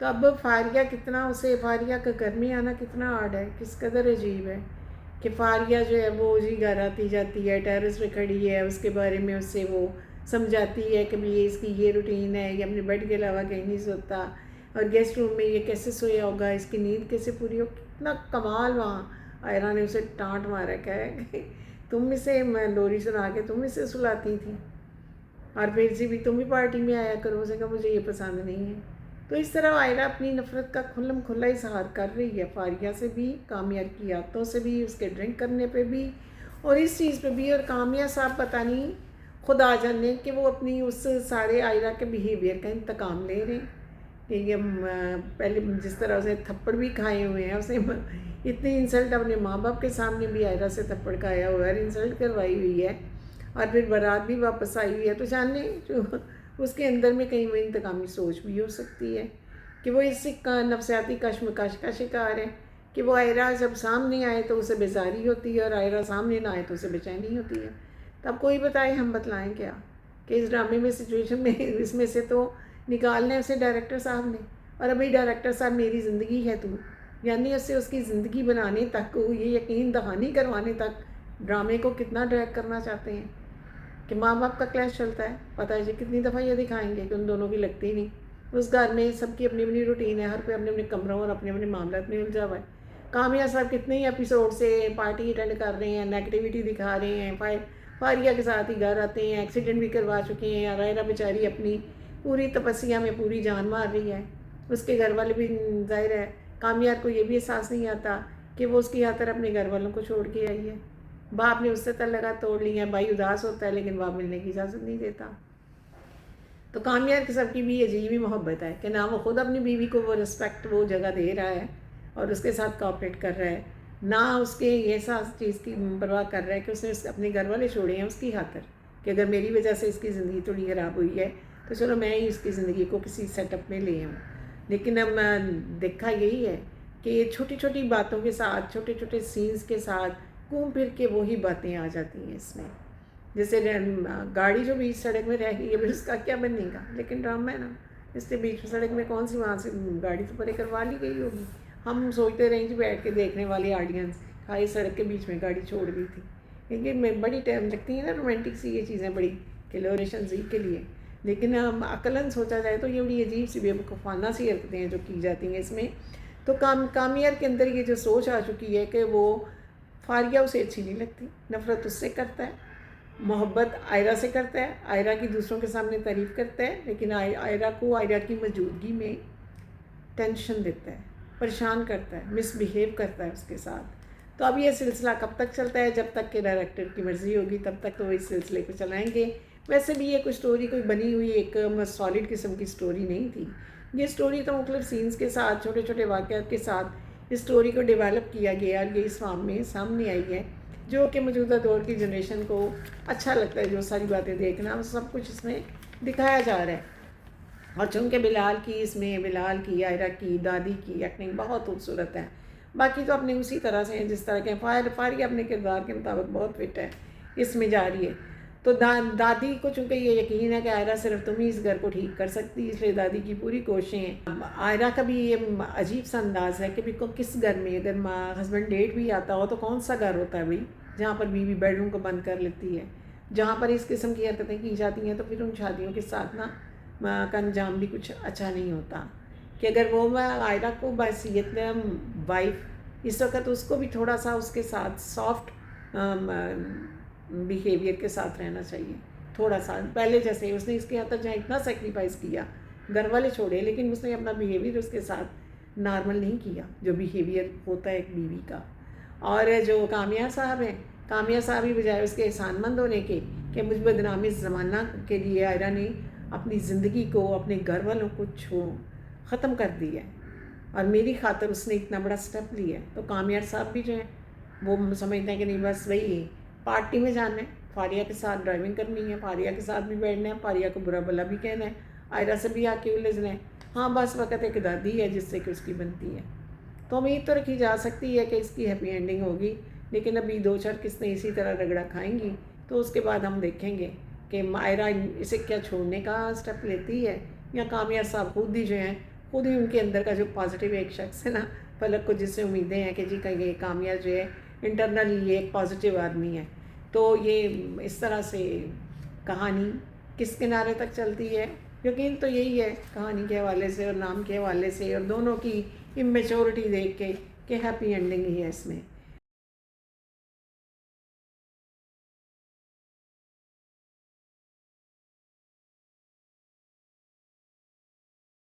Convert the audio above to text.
تو اب فاریہ کتنا اسے فاریہ کا گھر میں آنا کتنا آڈ ہے، کس قدر عجیب ہے کہ فاریہ جو ہے وہ جی گھر آتی جاتی ہے، ٹیرس پہ کھڑی ہے، اس کے بارے میں اس سے وہ سمجھاتی ہے کہ بھی یہ اس کی یہ روٹین ہے، یہ اپنے بیڈ کے علاوہ کہیں نہیں سوتا، اور گیسٹ روم میں یہ کیسے سویا ہوگا، اس کی نیند کیسے پوری ہو. کتنا کمال وہاں آئرہ نے اسے ٹانٹ مارا کہ تم اسے لوری سنا کے تم اسے سلاتی تھی، اور پھر سے بھی تم بھی پارٹی میں آیا کرو. اسے کہا مجھے یہ پسند نہیں ہے. تو اس طرح آئرہ اپنی نفرت کا کھلم کھلا اظہار کر رہی ہے فاریہ سے بھی، کامیہ کی عادتوں سے بھی، اس کے ڈرنک کرنے پہ بھی، اور اس چیز پہ بھی. اور کامیہ صاحب پتہ نہیں خدا جانے کہ وہ اپنی اس سارے آئرہ کے بیہیویئر کا انتقام لے رہے ہیں کہ یہ پہلے جس طرح اسے تھپڑ بھی کھائے ہوئے ہیں، اسے اتنی انسلٹ اپنے ماں باپ کے سامنے بھی آئرہ سے تھپڑ کھایا ہوا ہے اور انسلٹ کروائی ہوئی ہے، اور پھر بارات بھی واپس آئی ہوئی ہے. تو جاننے جو اس کے اندر میں کہیں وہ انتقامی سوچ بھی ہو سکتی ہے کہ وہ اس نفسیاتی کشمکش کا شکار ہے کہ وہ آئرہ جب سامنے آئے تو اسے بیزاری ہوتی ہے، اور آئرہ سامنے نہ آئے تو اسے بے چینی ہوتی ہے. تو اب کوئی بتائے، ہم بتلائیں کیا کہ اس ڈرامے میں سچویشن میں اس میں سے تو نکالنا ہے اسے ڈائریکٹر صاحب نے. اور ابھی ڈائریکٹر صاحب میری زندگی ہے تو، یعنی اسے اس کی زندگی بنانے تک، یہ یقین دہانی کروانے تک ڈرامے کو کتنا ڈریگ کرنا چاہتے ہیں کہ ماں باپ کا کلیش چلتا ہے. پتہ ہے جی کتنی دفعہ یہ دکھائیں گے کہ ان دونوں کی لگتی نہیں. اس گھر میں سب کی اپنی اپنی روٹین ہے، ہر کوئی اپنے اپنے کمروں اور اپنے اپنے معاملات میں الجھا ہوا ہے. کامیہ صاحب کتنے ہی ایپیسوڈ سے پارٹی اٹینڈ کر رہے ہیں، نیگیٹیوٹی دکھا رہے ہیں، فاریہ کے ساتھ ہی گھر آتے ہیں، ایکسیڈنٹ بھی کروا چکے ہیں، اور آئرہ بیچاری اپنی پوری تپسیا میں پوری جان مار رہی ہے. اس کے گھر والے بھی ظاہر ہے کامیار کو یہ بھی احساس نہیں آتا کہ وہ اس کی خاطر اپنے گھر والوں کو چھوڑ کے آئی ہے. باپ نے اس سے تعلقات توڑ لی ہیں، بھائی اداس ہوتا ہے لیکن باپ ملنے کی اجازت نہیں دیتا. تو کامیار قسم کی بھی عجیب ہی محبت ہے کہ نہ وہ خود اپنی بیوی کو وہ رسپیکٹ وہ جگہ دے رہا ہے اور اس کے ساتھ کوآپریٹ کر رہا ہے، نہ اس کے یہ ساتھ چیز کی پرواہ کر رہا ہے کہ اس نے اپنے گھر والے چھوڑے ہیں اس کی خاطر کہ اگر میری وجہ سے اس کی زندگی تھوڑی خراب ہوئی ہے تو چلو میں ہی اس کی زندگی کو کسی سیٹ اپ میں لے آؤں. لیکن اب دیکھا یہی ہے کہ یہ چھوٹی چھوٹی باتوں کے ساتھ، چھوٹے چھوٹے سینز کے ساتھ گھوم پھر کے وہی باتیں آ جاتی ہیں اس میں. جیسے گاڑی جو بیچ سڑک میں رہ گئی ہے اس کا کیا بننے گا، لیکن ڈرامہ ہے نا، اس سے بیچ سڑک میں کون سی وہاں سے گاڑی تو پرے کروا لی گئی ہوگی. ہم سوچتے رہیں جی بیٹھ کے دیکھنے والی آڈینس کھائی سڑک کے بیچ میں گاڑی چھوڑ گئی تھی. کیونکہ بڑی ٹائم لگتی ہیں نا رومانٹک سی یہ چیزیں بڑی کیلوریشن زی کے لیے، لیکن عقلاً سوچا جائے تو یہ بڑی عجیب سی بے وقوفانہ سی حرکتیں ہیں جو کی جاتی ہیں اس میں. تو کامیار کے اندر یہ جو سوچ آ چکی ہے کہ وہ فاریہ اسے اچھی نہیں لگتی، نفرت اس سے کرتا ہے، محبت آئرہ سے کرتا ہے، آئرہ کی دوسروں کے سامنے تعریف کرتا ہے، لیکن آئرہ کو آئرہ کی موجودگی میں ٹینشن دیتا ہے، پریشان کرتا ہے، مس بیہیو کرتا ہے اس کے ساتھ. تو اب یہ سلسلہ کب تک چلتا ہے؟ جب تک کہ ڈائریکٹر کی مرضی ہوگی تب تک تو وہ اس سلسلے کو چلائیں گے. ویسے بھی یہ کوئی سٹوری کوئی بنی ہوئی ایک سالڈ قسم کی سٹوری نہیں تھی. یہ سٹوری تو مختلف سینز کے ساتھ، چھوٹے چھوٹے واقعات کے ساتھ اس سٹوری کو ڈیولپ کیا گیا اور یہ اس فارم میں سامنے آئی ہے جو کہ موجودہ دور کی جنریشن کو اچھا لگتا ہے. جو ساری باتیں دیکھنا وہ سب کچھ اس میں دکھایا جا رہا ہے. اور چونکہ بلال کی آئرہ کی دادی کی ایکٹنگ بہت خوبصورت ہے. باقی تو اپنے اسی طرح سے ہیں جس طرح کے فاریہ اپنے کردار کے مطابق بہت فٹ ہے، اس میں جا رہی ہے. تو دادی کو چونکہ یہ یقین ہے کہ آئرہ صرف تم ہی اس گھر کو ٹھیک کر سکتی، اس لیے دادی کی پوری کوششیں ہیں. آئرہ کا بھی یہ عجیب سا انداز ہے کہ بھی کس گھر میں اگر ہسبینڈ ڈیٹ بھی آتا ہو تو کون سا گھر ہوتا ہے بھائی جہاں پر بیوی بیڈ روم کو بند کر لیتی ہے. جہاں پر اس قسم کی حرکتیں کی جاتی ہیں تو پھر ان شادیوں کے ساتھ نا کا انجام بھی کچھ اچھا نہیں ہوتا. کہ اگر وہ آئرہ کو بحیثیت وائف اس وقت اس کو بھی تھوڑا سا اس کے ساتھ سافٹ بیہیویئر کے ساتھ رہنا چاہیے، تھوڑا سا پہلے جیسے اس نے اس کے حد تک جہاں اتنا سیکریفائس کیا، گھر والے چھوڑے، لیکن اس نے اپنا بیہیویئر اس کے ساتھ نارمل نہیں کیا جو بیہیویئر ہوتا ہے ایک بیوی کا. اور جو کامیہ صاحب ہیں، کامیہ صاحب ہی بجائے اس کے احسان مند ہونے کے کہ مجھ بدنامی زمانہ کے لیے آئرہ نے اپنی زندگی کو، اپنے گھر والوں کو ختم کر دیا ہے اور میری خاطر اس نے اتنا بڑا سٹیپ لیا ہے. تو کامیار صاحب بھی جو ہیں وہ سمجھتے ہیں کہ نہیں بس وہی پارٹی میں جانا ہے، فاریہ کے ساتھ ڈرائیونگ کرنی ہے، فاریہ کے ساتھ بھی بیٹھنا ہے، فاریہ کو برا بلا بھی کہنا ہے، آئرہ سے بھی آ کے الجھنا ہے. ہاں بس وقت ایک دادی ہے جس سے کہ اس کی بنتی ہے. تو امید تو رکھی جا سکتی ہے کہ اس کی ہیپی اینڈنگ ہوگی، لیکن ابھی 2-4 قسطیں اسی طرح رگڑا کھائیں گی تو اس کے بعد ہم دیکھیں گے کہ آئرہ اسے کیا چھوڑنے کا سٹیپ لیتی ہے یا کامیار صاحب خود ہی جو ہیں خود ہی ان کے اندر کا جو پازیٹیو ایک شخص ہے نا پلک کو، جس سے امیدیں ہیں کہ جی کہ یہ کامیاب جو ہے انٹرنلی یہ ایک پازیٹیو آدمی ہے. تو یہ اس طرح سے کہانی کس کنارے تک چلتی ہے. یقین تو یہی ہے کہانی کے حوالے سے اور نام کے حوالے سے اور دونوں کی امیچورٹی دیکھ کے کہ ہیپی اینڈنگ ہی ہے اس میں.